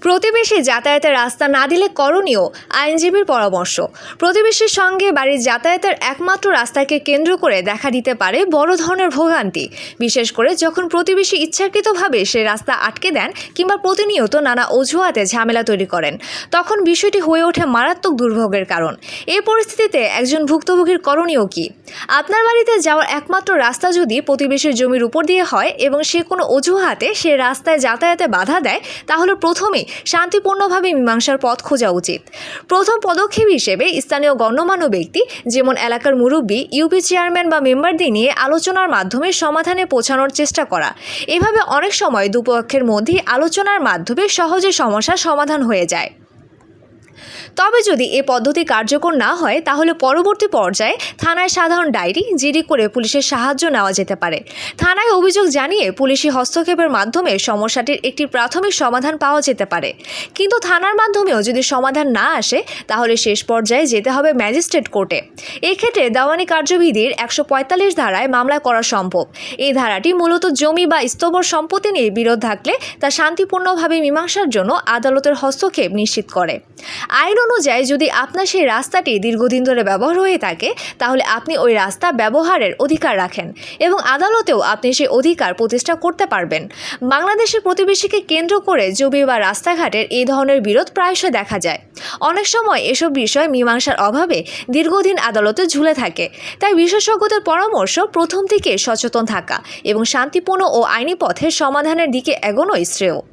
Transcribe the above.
প্রতিবেশী যাতায়াতের রাস্তা না দিলে করণীয়, আইনজীবীর পরামর্শ। প্রতিবেশীর সঙ্গে বাড়ির যাতায়াতের একমাত্র রাস্তাকে কেন্দ্র করে দেখা দিতে পারে বড় ধরনের ভোগান্তি, বিশেষ করে যখন প্রতিবেশী ইচ্ছাকৃতভাবে সে রাস্তা আটকে দেন কিংবা প্রতিনিয়ত নানা অজুহাতে ঝামেলা তৈরি করেন। তখন বিষয়টি হয়ে ওঠে মারাত্মক দুর্ভোগের কারণ। এই পরিস্থিতিতে একজন ভুক্তভোগীর করণীয় কি? আপনার বাড়িতে যাওয়ার একমাত্র রাস্তা যদি প্রতিবেশীর জমির উপর দিয়ে হয় এবং সে কোনো অজুহাতে সে রাস্তায় যাতায়াতে বাধা দেয়, তাহলে প্রথমেই শান্তিপূর্ণভাবে মীমাংসার পথ খোঁজা উচিত। প্রথম পদক্ষেপ হিসেবে স্থানীয় গণ্যমান্য ব্যক্তি, যেমন এলাকার মুরব্বী, ইউপি চেয়ারম্যান বা মেম্বারদের নিয়ে আলোচনার মাধ্যমে সমাধানে পৌঁছানোর চেষ্টা করা। এভাবে অনেক সময় দুপক্ষের মধ্যে আলোচনার মাধ্যমে সহজে সমস্যার সমাধান হয়ে যায়। তবে যদি এ পদ্ধতি কার্যকর না হয়, তাহলে পরবর্তী পর্যায়ে থানায় সাধারণ ডায়েরি, জিডি করে পুলিশের সাহায্য নেওয়া যেতে পারে। থানায় অভিযোগ জানিয়ে পুলিশি হস্তক্ষেপের মাধ্যমে সমস্যাটির একটি প্রাথমিক সমাধান পাওয়া যেতে পারে। কিন্তু থানার মাধ্যমেও যদি সমাধান না আসে, তাহলে শেষ পর্যায়ে যেতে হবে ম্যাজিস্ট্রেট কোর্টে। এক্ষেত্রে দেওয়ানি কার্যবিধির 145 ধারায় মামলা করা সম্ভব। এই ধারাটি মূলত জমি বা স্থাবর সম্পত্তি নিয়ে বিরোধ থাকলে তা শান্তিপূর্ণভাবে মীমাংসার জন্য আদালতের হস্তক্ষেপ নিশ্চিত করে। আইন অনুযায়ী যদি আপনার সেই রাস্তাটি দীর্ঘদিন ধরে ব্যবহার হয়ে থাকে, তাহলে আপনি ওই রাস্তা ব্যবহারের অধিকার রাখেন এবং আদালতেও আপনি সেই অধিকার প্রতিষ্ঠা করতে পারবেন। বাংলাদেশের প্রতিবেশীকে কেন্দ্র করে জমি বা রাস্তাঘাটের এই ধরনের বিরোধ প্রায়শই দেখা যায়। অনেক সময় এসব বিষয় মীমাংসার অভাবে দীর্ঘদিন আদালতে ঝুলে থাকে। তাই বিশেষজ্ঞদের পরামর্শ, প্রথম থেকে সচেতন থাকা এবং শান্তিপূর্ণ ও আইনি পথে সমাধানের দিকে এগোনোই শ্রেয়।